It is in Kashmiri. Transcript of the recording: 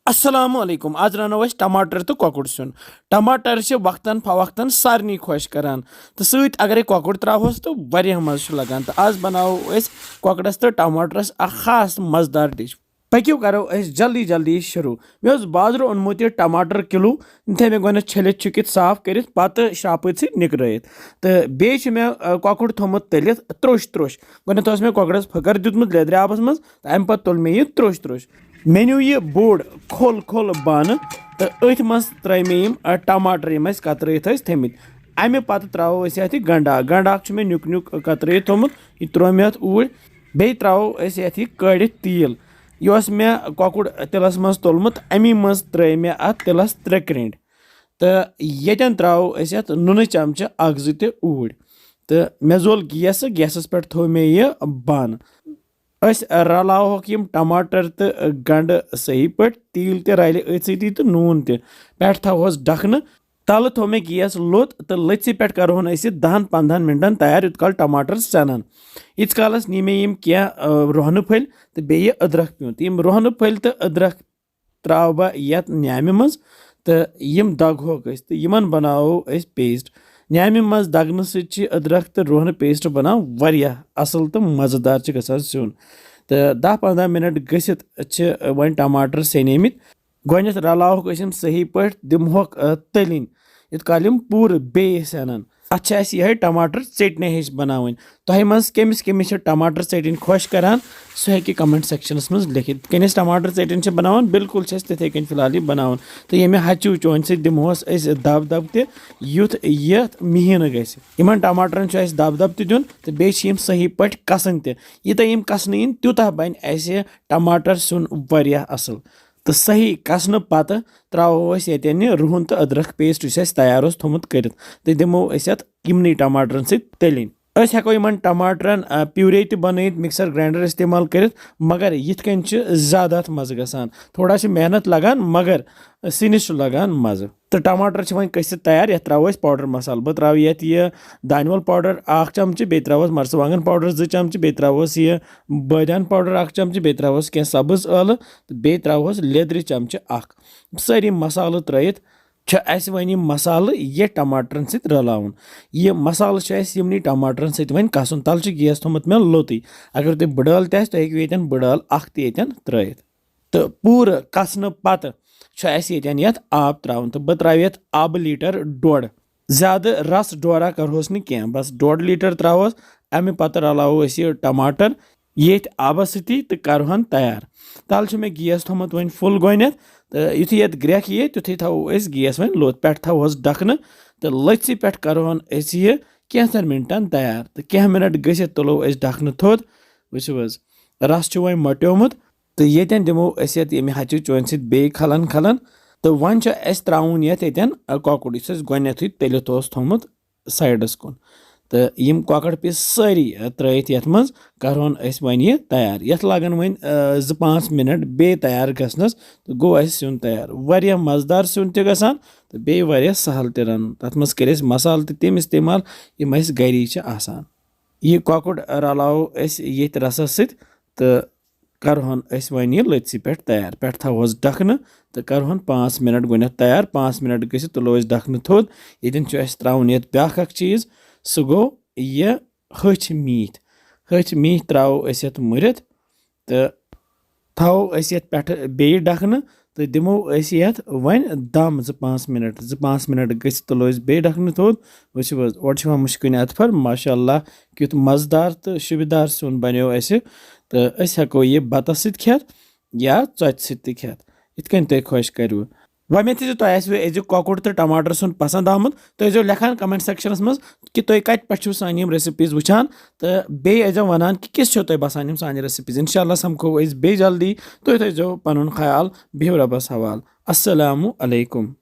अस्सलाम वालेकुम। आज रनो अस टमाटर तो कोकुड़ सुन। टमाटर वक्तन फवक्तन सारनी खुश करान तो सत अगर कोकुड़ त्रोस तो वारिया मज़ लगान। तो आज बनाओ अस कोकड़स तो टमाटरस खास मज़ेदार डिश। पक्यो करो अस जल्दी जल्दी शुरू। मे बाजार ओनमुत यह टमाटर किलो थे मे गो छलित छुकित साफ कर पत् शापत सत निकरत तो बे मे कोकुड़ थोमुत तलित त्रोश त्रोश गो मे कोकड़स फकर दितमुत लेदर आबस मज तो अम तुल मे यह त्रोश त्रोश मे न्यू यह बोड़ खोल खोल बान तो अथ मज त्रे मे टमाटर यम कतरत थमित अमे पत् त्रो ये गंडाक गंडाक मे नुक नुक कतरत थोमुत यह त्रो मे ऊर बे त्रो ये कड़ित तील यह मे कोकुड़ तिलस मज तुलमुत अमी मज त्रे मे तिलस 3 क्रेंड तो यन त्रो नुन चमचह अख जो ऊर तो मे जोल गैसस पे थो मे यह बन रलावोक यम टमाटर तो गंड सही पे तील ते रल अथी तो नून ते पे थोस ढकन तल थो मे गैस लोत तो लथि पे करोन 10-15 मिनटन तैयार युत काल टमाटर सनन इत कालस नी मे यम क्या रोहन फल तो बे अदरक प्यूंत यम रोहन फल तो अदरक त्रा बह यत न्यामि मज तो यम दगहोक तो यमन बनाओ पेस्ट न्यामि मज दगन सत अदरक तो रोहन पेस्ट बनाओ वारिया असल तो मज़ेदार गसान सुन तो 10-15 मिनट गसित वन टमाटर सनेमित गोथ रलावोक सही पे दिमहोक तलिन इत काल यम पूर बे सनन अच्छा यह टमाटर चटनी हेच बनावन तोह मज कमिस कमिस टमाटर चटनी खुश करान सह हेकि कमेंट सेक्शनस मज लिखित कनिस टमाटर चटनी बनावन बिल्कुल तिथे कन फिलहाल बनावन तो ये हचू चोन सत दिमहोस दब दब ते युथ यथ मिहीन गस यमन टमाटरन दब दब ते दिन तो बे सही पे कसन ते यूत यम कसन इन तूतः बन टमाटर सुन वारिया असल तो सही कसन पत त्रो ये रुहन तो अदरक पेस्ट तैयार थोमुत कर तो दिमो यमनी टमाटरन सत तलिन हेको यमन टमाटरन प्यूरे तो बनत मिक्सर ग्राइंडर इस्तेमाल कर मगर यिथ कन ज़्यादा मज़े गसान थोड़ा मेहनत लगान मगर सिनिस लगान मज़े तो टमाटर वन कसित तैयार ये त्रो पाउडर मसाल बह त्रो ये दानवल पाउडर 1 चमचह बे त्रोस मरचवांगन पाउडर 2 चमचह बे त्रोस यह बदान पाउडर 1 चमचह बे त्रोस क्या सब्ज ٲलवٕ तो बे त्रोस लेदर चमचह 1 सारी मसाल त्रित वन मसाल ये टमाटरन सत रलाउन यह मसाल यमनी टमाटरन सत वन कसन तल गैस थोमुत मे लोतुय अगर तुम बड़ाल तुम हेकि बड़ाल अख त्रित तो पूर कसन पत यत आब त्राउन तो बह त्रा आब लीटर 1.5 ज्यादा रस डोरा करोस न क्या बस 1.5 लीटर त्रोस अमे पत रलावो यह टमाटर ये आबस सती तो करोहन तैयार तल मे गैस थोमुत वन फुल गोथ तो युथी ये ग्रेख ये तुथी थो गैस वन लोत पे थोस ढकन तो लथि पे करोहन यह कैंसन मिनटन तैयार तो क्या मिनट गसित तुलो ढकन थोद वो रस वन मट्योमुत तो ये दिमो ये हचु चोन सत बे खलन खलन तो वन त्राउन ये कोकुड़ गोथी तलित थोमुत साइडस कुन तो यम कोकड़ पीस सारी त्रित ये मज करोन वन यह तैयार ये लगन वन 2-5 मिनट बे तैयार गसनस तो गो सुन तैयार वारिया मज़ेदार सुन ते गसान तो बे वारिया सहल ते रन तथ मज कर मसाल तम इस्तेमाल यम गरी आसान यह कोकुड़ रलाओ ये रसस सत तो करोहन वन यह लथि पे तैयार पे थोस ढकन तो करोहन 5 मिनट गोथ तैयार 5 मिनट गसित तुलो ढकन थोद ये त्राउन ये ब्याख चीज सह गो यह हथ मीठ त्रो ये मुरित तो थो पे बे ढकन तो दिमो वन दम 2-5 मिनट गसित तुलो बे ढकन थोद वो मुश्किन अतफर माशाअल्लाह क्युत मज़ेदार तो शुबेदार सुन बनो तो हेको यह बतस सत खेत या चोच सत खेत इत कन तुम खुश करो वह तुम कोकुड़ तो टमाटर सुन पसंद आमुत तो लेखान कमेंट सेक्शनस मज कि तुम कत पे सान रेसिपीज वुचान तो बेज वनान कि किस तुम बसान सान रेसिपीज इंशाल्लाह समखो बे जल्दी तुम थो पन ख्याल बिहु रबस हवाल अस्सलामु अलैकुम।